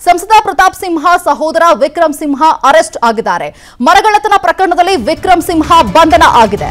ಸಂಸದ ಪ್ರತಾಪ್ ಸಿಂಹ ಸಹೋದರ ವಿಕ್ರಮ್ ಸಿಂಹ ಅರೆಸ್ಟ್ ಆಗಿದ್ದಾರೆ. ಮರಗಳ್ಳತನ ಪ್ರಕರಣದಲ್ಲಿ ವಿಕ್ರಮ್ ಸಿಂಹ ಬಂಧನ ಆಗಿದೆ.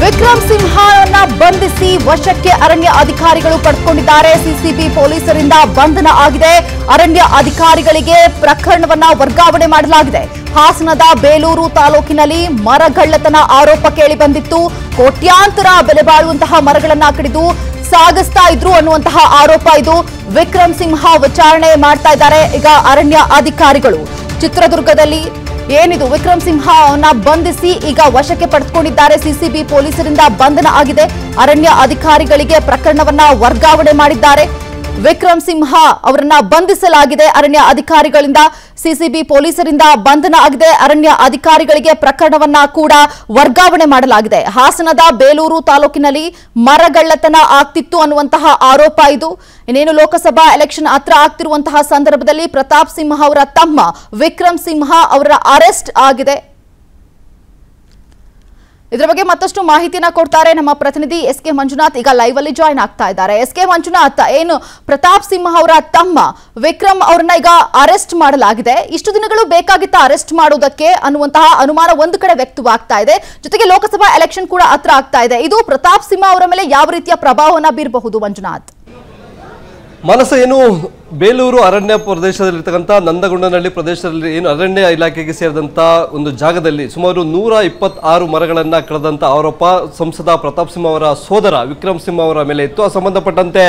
ವಿಕ್ರಮ್ ಸಿಂಹನ ಬಂಧಿಸಿ ವಶಕ್ಕೆ ಅರಣ್ಯ ಅಧಿಕಾರಿಗಳು ಪಡೆದುಕೊಂಡಿದ್ದಾರೆ. ಸಿಸಿಬಿ ಪೊಲೀಸರಿಂದ ಬಂಧನ ಆಗಿದೆ. ಅರಣ್ಯ ಅಧಿಕಾರಿಗಳಿಗೆ ಪ್ರಕರಣವನ್ನ ವರ್ಗಾವಣೆ ಮಾಡಲಾಗಿದೆ. ಹಾಸನದ ಬೇಲೂರು ತಾಲೂಕಿನಲ್ಲಿ ಮರಗಳ್ಳತನ ಆರೋಪ ಕೇಳಿ ಬಂದಿತ್ತು. ಕೋಟ್ಯಾಂತರ ಬೆಲೆ ಬಾಳುವಂತಹ ಮರಗಳನ್ನ ಕಡಿದು ಸಾಗಿಸ್ತಾ ಇದ್ರು ಅನ್ನುವಂತಹ ಆರೋಪ ಇದು. ವಿಕ್ರಮ್ ಸಿಂಹ ವಿಚಾರಣೆ ಮಾಡ್ತಾ ಇದ್ದಾರೆ ಈಗ ಅರಣ್ಯ ಅಧಿಕಾರಿಗಳು. ಚಿತ್ರದುರ್ಗದಲ್ಲಿ ಏನಿದು ವಿಕ್ರಮ್ ಸಿಂಹನ ಬಂಧಿಸಿ ಈಗ ವಶಕ್ಕೆ ಪಡೆದುಕೊಂಡಿದ್ದಾರೆ. ಸಿಸಿಬಿ ಪೊಲೀಸರಿಂದ ಬಂಧನ ಆಗಿದೆ. ಅರಣ್ಯ ಅಧಿಕಾರಿಗಳಿಗೆ ಪ್ರಕರಣವನ್ನ ವರ್ಗಾವಣೆ ಮಾಡಿದ್ದಾರೆ. ವಿಕ್ರಮ್ ಸಿಂಹ ಅವರನ್ನ ಬಂಧಿಸಲಾಗಿದೆ ಅರಣ್ಯ ಅಧಿಕಾರಿಗಳಿಂದ. ಸಿಸಿಬಿ ಪೊಲೀಸರಿಂದ ಬಂಧನ ಆಗಿದೆ. ಅರಣ್ಯ ಅಧಿಕಾರಿಗಳಿಗೆ ಪ್ರಕರಣವನ್ನ ಕೂಡ ವರ್ಗಾವಣೆ ಮಾಡಲಾಗಿದೆ. ಹಾಸನದ ಬೇಲೂರು ತಾಲೂಕಿನಲ್ಲಿ ಮರಗಳ್ಳತನ ಆಗ್ತಿತ್ತು ಅನ್ನುವಂತಹ ಆರೋಪ ಇದು. ಇನ್ನೇನು ಲೋಕಸಭಾ ಎಲೆಕ್ಷನ್ ಹತ್ರ ಆಗ್ತಿರುವಂತಹ ಸಂದರ್ಭದಲ್ಲಿ ಪ್ರತಾಪ್ ಸಿಂಹ ಅವರ ತಮ್ಮ ವಿಕ್ರಮ್ ಸಿಂಹ ಅವರ ಅರೆಸ್ಟ್ ಆಗಿದೆ. ಇದರ ಬಗ್ಗೆ ಮತ್ತಷ್ಟು ಮಾಹಿತಿಯನ್ನ ಕೊಡ್ತಾರೆ ನಮ್ಮ ಪ್ರತಿನಿಧಿ ಎಸ್.ಕೆ. ಮಂಜುನಾಥ್. ಈಗ ಲೈವ್ ಅಲ್ಲಿ ಜಾಯಿನ್ ಆಗ್ತಾ ಇದ್ದಾರೆ. ಎಸ್.ಕೆ. ಮಂಜುನಾಥ್, ಏನು ಪ್ರತಾಪ್ ಸಿಂಹ ಅವರ ತಮ್ಮ ವಿಕ್ರಮ್ ಅವರನ್ನ ಈಗ ಅರೆಸ್ಟ್ ಮಾಡಲಾಗಿದೆ. ಇಷ್ಟು ದಿನಗಳು ಬೇಕಾಗಿತ್ತ ಅರೆಸ್ಟ್ ಮಾಡೋದಕ್ಕೆ ಅನ್ನುವಂತಹ ಅನುಮಾನ ಒಂದು ಕಡೆ ವ್ಯಕ್ತವಾಗ್ತಾ ಇದೆ. ಜೊತೆಗೆ ಲೋಕಸಭಾ ಎಲೆಕ್ಷನ್ ಕೂಡ ಹತ್ರ ಆಗ್ತಾ ಇದೆ. ಇದು ಪ್ರತಾಪ್ ಸಿಂಹ ಅವರ ಮೇಲೆ ಯಾವ ರೀತಿಯ ಪ್ರಭಾವವನ್ನ ಬೀರಬಹುದು ಮಂಜುನಾಥ್? ಮನಸ ಏನು ಬೇಲೂರು ಅರಣ್ಯ ಪ್ರದೇಶದಲ್ಲಿರ್ತಕ್ಕಂಥ ನಂದಗೊಂಡನಹಳ್ಳಿ ಪ್ರದೇಶದಲ್ಲಿ ಏನು ಅರಣ್ಯ ಇಲಾಖೆಗೆ ಸೇರಿದಂಥ ಒಂದು ಜಾಗದಲ್ಲಿ ಸುಮಾರು 126 ಮರಗಳನ್ನು ಕಳೆದಂಥ ಆರೋಪ ಸಂಸದ ಪ್ರತಾಪ್ ಸಿಂಹ ಅವರ ಸೋದರ ವಿಕ್ರಮ್ ಸಿಂಹ ಅವರ ಮೇಲೆ ಇತ್ತು. ಆ ಸಂಬಂಧಪಟ್ಟಂತೆ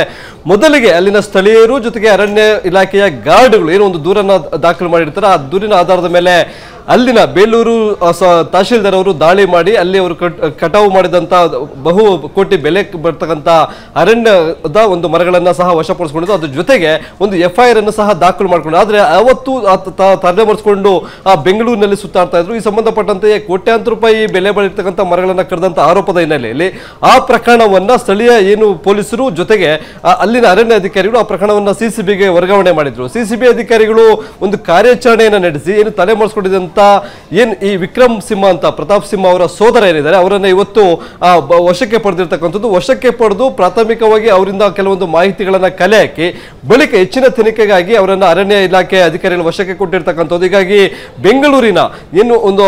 ಮೊದಲಿಗೆ ಅಲ್ಲಿನ ಸ್ಥಳೀಯರು ಜೊತೆಗೆ ಅರಣ್ಯ ಇಲಾಖೆಯ ಗಾರ್ಡ್ಗಳು ಏನು ಒಂದು ದೂರನ್ನು ದಾಖಲು ಮಾಡಿರ್ತಾರೆ. ಆ ದೂರಿನ ಆಧಾರದ ಮೇಲೆ ಅಲ್ಲಿನ ಬೇಲೂರು ತಹಶೀಲ್ದಾರ್ ಅವರು ದಾಳಿ ಮಾಡಿ ಅಲ್ಲಿ ಅವರು ಕಟಾವು ಮಾಡಿದಂಥ ಬಹು ಕೋಟಿ ಬೆಲೆ ಬರ್ತಕ್ಕಂಥ ಅರಣ್ಯದ ಒಂದು ಮರಗಳನ್ನು ಸಹ ವಶಪಡಿಸಿಕೊಂಡಿದ್ದು. ಅದ್ರ ಜೊತೆಗೆ ಒಂದು FIR ಅನ್ನು ಸಹ ದಾಖಲು ಮಾಡಿಕೊಂಡು ಆದರೆ ಅವತ್ತು ತಲೆಮರೆಸಿಕೊಂಡು ಆ ಬೆಂಗಳೂರಿನಲ್ಲಿ ಸುತ್ತಾಡ್ತಾ ಇದ್ರು. ಈ ಸಂಬಂಧಪಟ್ಟಂತೆ ಕೋಟ್ಯಾಂತರ ರೂಪಾಯಿ ಬೆಲೆ ಬಾಳಿರ್ತಕ್ಕಂಥ ಮರಗಳನ್ನು ಕರೆದಂಥ ಆರೋಪದ ಹಿನ್ನೆಲೆಯಲ್ಲಿ ಆ ಪ್ರಕರಣವನ್ನ ಸ್ಥಳೀಯ ಏನು ಪೊಲೀಸರು ಜೊತೆಗೆ ಅಲ್ಲಿನ ಅರಣ್ಯ ಅಧಿಕಾರಿಗಳು ಆ ಪ್ರಕರಣವನ್ನ CCBಗೆ ವರ್ಗಾವಣೆ ಮಾಡಿದ್ರು. CCB ಅಧಿಕಾರಿಗಳು ಒಂದು ಕಾರ್ಯಾಚರಣೆಯನ್ನು ನಡೆಸಿ ಏನು ತಲೆಮರೆಸಿಕೊಂಡಿದ್ದಂಥ ಏನ್ ಈ ವಿಕ್ರಮ್ ಸಿಂಹ ಅಂತ ಪ್ರತಾಪ್ ಸಿಂಹ ಅವರ ಸೋದರ ಏನಿದ್ದಾರೆ ಅವರನ್ನ ಇವತ್ತು ವಶಕ್ಕೆ ಪಡೆದಿರ್ತಕ್ಕಂಥದ್ದು. ವಶಕ್ಕೆ ಪಡೆದು ಪ್ರಾಥಮಿಕವಾಗಿ ಅವರಿಂದ ಕೆಲವೊಂದು ಮಾಹಿತಿಗಳನ್ನ ಕಲೆ ಹಾಕಿ ಬಳಿಕ ಹೆಚ್ಚಿನ ತನಿಖೆಗಾಗಿ ಅವರನ್ನ ಅರಣ್ಯ ಇಲಾಖೆ ಅಧಿಕಾರಿಗಳು ವಶಕ್ಕೆ ಕೊಟ್ಟಿರ್ತಕ್ಕಂಥದ್ದು. ಹೀಗಾಗಿ ಬೆಂಗಳೂರಿನ ಏನು ಒಂದು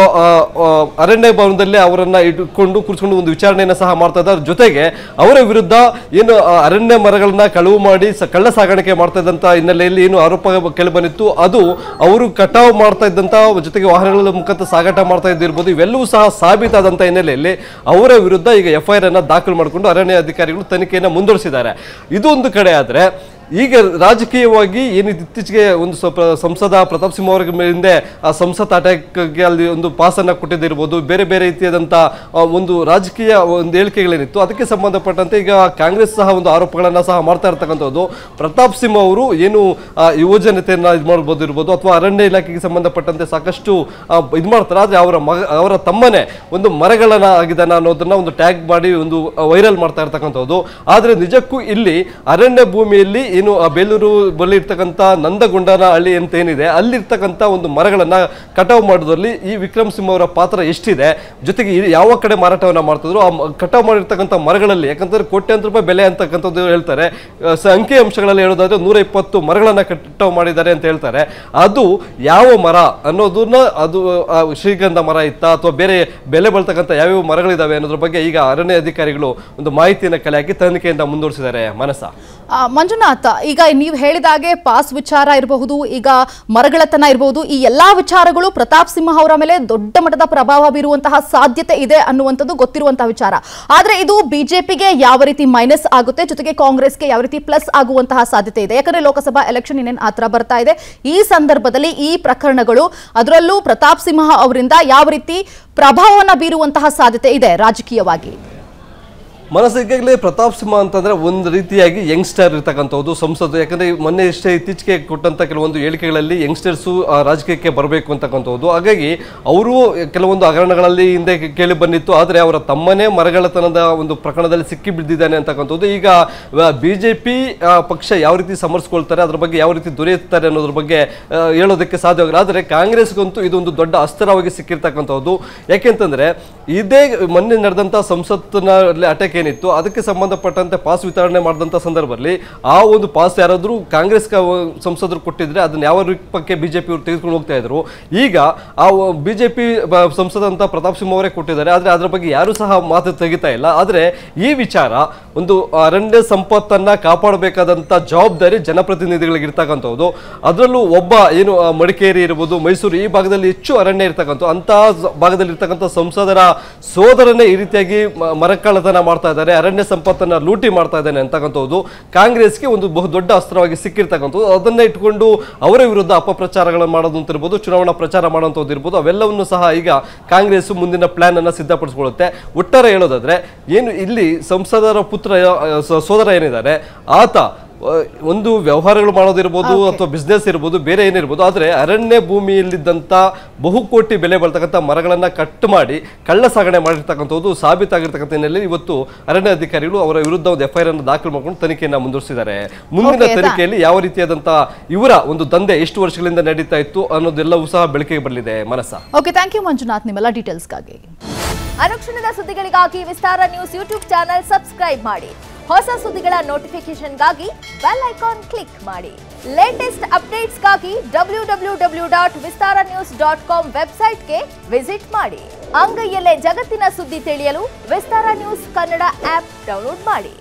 ಅರಣ್ಯ ಭವನದಲ್ಲಿ ಅವರನ್ನ ಇಟ್ಕೊಂಡು ಕೂರಿಸಿಕೊಂಡು ಒಂದು ವಿಚಾರಣೆಯನ್ನ ಸಹ ಮಾಡ್ತಾ ಇದ್ದಾರೆ. ಜೊತೆಗೆ ಅವರ ವಿರುದ್ಧ ಏನು ಅರಣ್ಯ ಮರಗಳನ್ನ ಕಳವು ಮಾಡಿ ಕಳ್ಳ ಸಾಗಾಣಿಕೆ ಮಾಡ್ತಾ ಇದ್ದಂತ ಹಿನ್ನೆಲೆಯಲ್ಲಿ ಏನು ಆರೋಪ ಕೇಳಿ ಬಂದಿತ್ತು ಅದು ಅವರು ಕಟಾವು ಮಾಡ್ತಾ ಇದ್ದಂತ ಜೊತೆಗೆ ವಾಹನಗಳ ಮುಖಾಂತರ ಸಾಗಾಟ ಮಾಡ್ತಾ ಇದ್ದಿರ್ಬೋದು. ಇವೆಲ್ಲವೂ ಸಹ ಸಾಬೀತಾದಂತ ಹಿನ್ನೆಲೆಯಲ್ಲಿ ಅವರ ವಿರುದ್ಧ ಈಗ FIR ಅನ್ನ ದಾಖಲು ಮಾಡಿಕೊಂಡು ಅರಣ್ಯ ಅಧಿಕಾರಿಗಳು ತನಿಖೆಯನ್ನು ಮುಂದುವರಿಸಿದ್ದಾರೆ. ಇದು ಒಂದು ಕಡೆ ಆದ್ರೆ ಈಗ ರಾಜಕೀಯವಾಗಿ ಏನು ಇತ್ತೀಚೆಗೆ ಒಂದು ಸಂಸದ ಪ್ರತಾಪ್ ಸಿಂಹ ಅವರ ಹಿಂದೆ ಆ ಸಂಸತ್ ಅಟ್ಯಾಕ್ಗೆ ಅಲ್ಲಿ ಒಂದು ಪಾಸನ್ನು ಕೊಟ್ಟಿದ್ದಿರ್ಬೋದು, ಬೇರೆ ಬೇರೆ ರೀತಿಯಾದಂಥ ಒಂದು ರಾಜಕೀಯ ಒಂದು ಹೇಳಿಕೆಗಳೇನಿತ್ತು ಅದಕ್ಕೆ ಸಂಬಂಧಪಟ್ಟಂತೆ ಈಗ ಕಾಂಗ್ರೆಸ್ ಸಹ ಒಂದು ಆರೋಪಗಳನ್ನು ಸಹ ಮಾಡ್ತಾ ಇರ್ತಕ್ಕಂಥದ್ದು. ಪ್ರತಾಪ್ ಸಿಂಹ ಅವರು ಏನು ಯುವಜನತೆಯನ್ನು ಇದು ಮಾಡ್ಬೋದು ಇರ್ಬೋದು ಅಥವಾ ಅರಣ್ಯ ಇಲಾಖೆಗೆ ಸಂಬಂಧಪಟ್ಟಂತೆ ಸಾಕಷ್ಟು ಇದು ಮಾಡ್ತಾರೆ. ಆದರೆ ಅವರ ತಮ್ಮನೇ ಒಂದು ಮರಗಳನ್ನ ಆಗಿದ್ದಾನ ಅನ್ನೋದನ್ನ ಒಂದು ಟ್ಯಾಗ್ ಮಾಡಿ ಒಂದು ವೈರಲ್ ಮಾಡ್ತಾ ಇರ್ತಕ್ಕಂಥದ್ದು. ಆದರೆ ನಿಜಕ್ಕೂ ಇಲ್ಲಿ ಅರಣ್ಯ ಭೂಮಿಯಲ್ಲಿ ಏನು ಬೇಲೂರು ಬಳಿ ಇರ್ತಕ್ಕಂಥ ನಂದಗೊಂಡನಹಳ್ಳಿ ಅಂತ ಏನಿದೆ ಅಲ್ಲಿರ್ತಕ್ಕಂಥ ಒಂದು ಮರಗಳನ್ನ ಕಟಾವು ಮಾಡೋದ್ರಲ್ಲಿ ಈ ವಿಕ್ರಮ್ ಸಿಂಹ ಅವರ ಪಾತ್ರ ಎಷ್ಟಿದೆ, ಜೊತೆಗೆ ಯಾವ ಕಡೆ ಮಾರಾಟವನ್ನ ಮಾಡ್ತಿದ್ರು ಆ ಕಟಾವು ಮಾಡಿರ್ತಕ್ಕಂಥ ಮರಗಳಲ್ಲಿ ಯಾಕಂದ್ರೆ ಕೋಟ್ಯಾಂತರ ರೂಪಾಯಿ ಬೆಲೆ ಅಂತಕ್ಕಂಥದ್ದು ಹೇಳ್ತಾರೆ. ಅಂಕಿ ಅಂಶಗಳಲ್ಲಿ ಹೇಳೋದಾದ್ರೆ 120 ಮರಗಳನ್ನ ಕಟಾವು ಮಾಡಿದ್ದಾರೆ ಅಂತ ಹೇಳ್ತಾರೆ. ಅದು ಯಾವ ಮರ ಅನ್ನೋದನ್ನ ಅದು ಶ್ರೀಗಂಧ ಮರ ಇತ್ತ ಅಥವಾ ಬೇರೆ ಬೆಲೆ ಬರ್ತಕ್ಕಂಥ ಯಾವ್ಯಾವ ಮರಗಳಿದಾವೆ ಅನ್ನೋದ್ರ ಬಗ್ಗೆ ಈಗ ಅರಣ್ಯ ಅಧಿಕಾರಿಗಳು ಒಂದು ಮಾಹಿತಿಯನ್ನು ಕಲೆ ಹಾಕಿ ತನಿಖೆಯಿಂದ ಮುಂದುವರಿಸಿದ್ದಾರೆ. ಮನಸ ಮಂಜುನಾಥ್, ಈಗ ನೀವು ಹೇಳಿದಾಗೆ ಪಾಸ್ ವಿಚಾರ ಇರಬಹುದು, ಈಗ ಮರಗಳತನ ಇರಬಹುದು, ಈ ಎಲ್ಲಾ ವಿಚಾರಗಳು ಪ್ರತಾಪ್ ಸಿಂಹ ಅವರ ಮೇಲೆ ದೊಡ್ಡ ಮಟ್ಟದ ಪ್ರಭಾವ ಬೀರುವಂತಹ ಸಾಧ್ಯತೆ ಇದೆ ಅನ್ನುವಂಥದ್ದು ಗೊತ್ತಿರುವಂತಹ ವಿಚಾರ. ಆದ್ರೆ ಇದು ಬಿಜೆಪಿಗೆ ಯಾವ ರೀತಿ ಮೈನಸ್ ಆಗುತ್ತೆ, ಜೊತೆಗೆ ಕಾಂಗ್ರೆಸ್ಗೆ ಯಾವ ರೀತಿ ಪ್ಲಸ್ ಆಗುವಂತಹ ಸಾಧ್ಯತೆ ಇದೆ? ಯಾಕಂದ್ರೆ ಲೋಕಸಭಾ ಎಲೆಕ್ಷನ್ ಇನ್ನೇನು ಹತ್ರ ಬರ್ತಾ ಇದೆ. ಈ ಸಂದರ್ಭದಲ್ಲಿ ಈ ಪ್ರಕರಣಗಳು ಅದರಲ್ಲೂ ಪ್ರತಾಪ್ ಸಿಂಹ ಅವರಿಂದ ಯಾವ ರೀತಿ ಪ್ರಭಾವವನ್ನು ಬೀರುವಂತಹ ಸಾಧ್ಯತೆ ಇದೆ ರಾಜಕೀಯವಾಗಿ? ಮನಸ್ಸಿಗಾಗಲೇ ಪ್ರತಾಪ್ ಸಿಂಹ ಅಂತಂದ್ರೆ ಒಂದು ರೀತಿಯಾಗಿ ಯಂಗ್ಸ್ಟರ್ ಇರ್ತಕ್ಕಂಥದ್ದು ಸಂಸತ್ತು. ಯಾಕಂದ್ರೆ ಮೊನ್ನೆ ಇತ್ತೀಚೆಗೆ ಕೊಟ್ಟಂತ ಕೆಲವೊಂದು ಹೇಳಿಕೆಗಳಲ್ಲಿ ಯಂಗ್ಸ್ಟರ್ಸು ರಾಜಕೀಯಕ್ಕೆ ಬರಬೇಕು ಅಂತಕ್ಕಂಥದ್ದು. ಹಾಗಾಗಿ ಅವರು ಕೆಲವೊಂದು ಹಗರಣಗಳಲ್ಲಿ ಹಿಂದೆ ಕೇಳಿ ಬಂದಿತ್ತು. ಆದರೆ ಅವರ ತಮ್ಮನೇ ಮರಗಳತನದ ಒಂದು ಪ್ರಕರಣದಲ್ಲಿ ಸಿಕ್ಕಿ ಬಿದ್ದಿದ್ದಾನೆ ಅಂತಕ್ಕಂಥದ್ದು. ಈಗ ಬಿಜೆಪಿ ಪಕ್ಷ ಯಾವ ರೀತಿ ಸಮರ್ಸ್ಕೊಳ್ತಾರೆ, ಅದ್ರ ಬಗ್ಗೆ ಯಾವ ರೀತಿ ದೊರೆಯುತ್ತಾರೆ ಅನ್ನೋದ್ರ ಬಗ್ಗೆ ಹೇಳೋದಕ್ಕೆ ಸಾಧ್ಯವಾಗಿಲ್ಲ. ಆದರೆ ಕಾಂಗ್ರೆಸ್ಗಂತೂ ಇದೊಂದು ದೊಡ್ಡ ಅಸ್ತ್ರವಾಗಿ ಸಿಕ್ಕಿರ್ತಕ್ಕಂಥದ್ದು. ಯಾಕೆಂತಂದ್ರೆ ಇದೇ ಮೊನ್ನೆ ನಡೆದಂತ ಸಂಸತ್ತಿನಲ್ಲಿ ಅಟ್ಯಾಕ್ ಏನಿತ್ತು, ಅದಕ್ಕೆ ಸಂಬಂಧಪಟ್ಟಂತೆ ಪಾಸ್ ವಿತರಣೆ ಮಾಡಿದಂಥ ಸಂದರ್ಭದಲ್ಲಿ ಆ ಒಂದು ಪಾಸ್ ಯಾರಾದರೂ ಕಾಂಗ್ರೆಸ್ ಸಂಸದರು ಕೊಟ್ಟಿದ್ರೆ ಅದನ್ನ ಯಾವ ರೂಪಕ್ಕೆ ಬಿಜೆಪಿ ಅವರು ತೆಗೆದುಕೊಂಡು ಹೋಗ್ತಾ ಇದ್ರು. ಈಗ ಆ ಬಿಜೆಪಿ ಸಂಸದಂತ ಪ್ರತಾಪ್ ಸಿಂಹ ಅವರೇ ಕೊಟ್ಟಿದ್ದಾರೆ. ಆದರೆ ಅದರ ಬಗ್ಗೆ ಯಾರು ಸಹ ಮಾತು ತೆಗಿತಾ ಇಲ್ಲ. ಆದರೆ ಈ ವಿಚಾರ ಒಂದು ಅರಣ್ಯ ಸಂಪತ್ತನ್ನ ಕಾಪಾಡಬೇಕಾದಂತ ಜವಾಬ್ದಾರಿ ಜನಪ್ರತಿನಿಧಿಗಳಿಗೆ ಇರ್ತಕ್ಕಂಥದ್ದು. ಅದರಲ್ಲೂ ಒಬ್ಬ ಏನು ಮಡಿಕೇರಿ ಇರ್ಬೋದು, ಮೈಸೂರು ಈ ಭಾಗದಲ್ಲಿ ಹೆಚ್ಚು ಅರಣ್ಯ ಇರ್ತಕ್ಕಂಥ ಅಂತ ಭಾಗದಲ್ಲಿ ಇರ್ತಕ್ಕಂಥ ಸಂಸದರ ಸೋದರನೇ ಈ ರೀತಿಯಾಗಿ ಮರಕಳ್ಳತನ ಮಾಡ್ತಾ ಇದ್ದಾರೆ, ಅರಣ್ಯ ಸಂಪತ್ತನ್ನ ಲೂಟಿ ಮಾಡ್ತಾ ಇದ್ದಾನೆ ಅಂತಕ್ಕಂಥದ್ದು ಕಾಂಗ್ರೆಸ್ಗೆ ಒಂದು ಬಹು ದೊಡ್ಡ ಅಸ್ತ್ರವಾಗಿ ಸಿಕ್ಕಿರ್ತಕ್ಕಂಥದ್ದು. ಅದನ್ನೇ ಇಟ್ಕೊಂಡು ಅವರ ವಿರುದ್ಧ ಅಪಪ್ರಚಾರಗಳನ್ನು ಮಾಡೋದು ಅಂತ ಇರ್ಬೋದು, ಚುನಾವಣಾ ಪ್ರಚಾರ ಮಾಡುವಂಥದ್ದು ಇರ್ಬೋದು, ಅವೆಲ್ಲವನ್ನು ಸಹ ಈಗ ಕಾಂಗ್ರೆಸ್ ಮುಂದಿನ ಪ್ಲಾನ್ ಅನ್ನ ಸಿದ್ಧಪಡಿಸಿಕೊಳ್ಳುತ್ತೆ. ಒಟ್ಟಾರೆ ಹೇಳೋದಾದ್ರೆ ಏನು ಇಲ್ಲಿ ಸಂಸದರ ಪುತ್ರ ಸೋದರ ಏನಿದ್ದಾರೆ ಆತ ಒಂದು ವ್ಯವಹಾರಗಳು ಮಾಡೋದಿರ್ಬೋದು ಅಥವಾ ಬಿಸ್ನೆಸ್ ಇರ್ಬೋದು, ಬೇರೆ ಏನಿರ್ಬೋದು, ಆದರೆ ಅರಣ್ಯ ಭೂಮಿಯಲ್ಲಿದ್ದಂಥ ಬಹುಕೋಟಿ ಬೆಲೆ ಬರ್ತಕ್ಕಂಥ ಮರಗಳನ್ನ ಕಟ್ ಮಾಡಿ ಕಳ್ಳ ಸಾಗಣೆ ಮಾಡಿರ್ತಕ್ಕಂಥದ್ದು ಸಾಬೀತಾಗಿರ್ತಕ್ಕಂಥ ಹಿನ್ನೆಲೆಯಲ್ಲಿ ಇವತ್ತು ಅರಣ್ಯ ಅಧಿಕಾರಿಗಳು ಅವರ ವಿರುದ್ಧ ಒಂದು ಎಫ್ಐಆರ್ ಅನ್ನು ದಾಖಲು ಮಾಡಿಕೊಂಡು ತನಿಖೆಯನ್ನ ಮುಂದುವರಿಸಿದ್ದಾರೆ. ಮುಂದಿನ ತನಿಖೆಯಲ್ಲಿ ಯಾವ ರೀತಿಯಾದಂತಹ ಇವರ ಒಂದು ದಂಧೆ ಎಷ್ಟು ವರ್ಷಗಳಿಂದ ನಡೀತಾ ಇತ್ತು ಅನ್ನೋದೆಲ್ಲವೂ ಸಹ ಬೆಳಕಿಗೆ ಬರಲಿದೆ. ಮನಸ್ಸ. ಓಕೆ, ಥ್ಯಾಂಕ್ ಯು ಮಂಜುನಾಥ್ ನಿಮ್ಮೆಲ್ಲ ಡೀಟೇಲ್ಸ್ಗಾಗಿ. ಅನುಕ್ಷಣದ ಸುದ್ದಿಗಳಿಗಾಗಿ ವಿಸ್ತಾರ ನ್ಯೂಸ್ ಯೂಟ್ಯೂಬ್ ಚಾನೆಲ್ ಸಬ್ಸ್ಕ್ರೈಬ್ ಮಾಡಿ. ಹೊಸ ಸುದ್ದಿಗಳ ನೋಟಿಫಿಕೇಶನ್ಗಾಗಿ ಬೆಲ್ ಐಕಾನ್ ಕ್ಲಿಕ್ ಮಾಡಿ. ಲೇಟೆಸ್ಟ್ ಅಪ್ಡೇಟ್ಸ್ಗಾಗಿ www.vistaranews.com ವೆಬ್ಸೈಟ್ಗೆ ವಿಸಿಟ್ ಮಾಡಿ. ಅಂಗೈಯಲ್ಲೇ ಜಗತ್ತಿನ ಸುದ್ದಿ ತಿಳಿಯಲು ವಿಸ್ತಾರ ನ್ಯೂಸ್ ಕನ್ನಡ ಆಪ್ ಡೌನ್ಲೋಡ್ ಮಾಡಿ.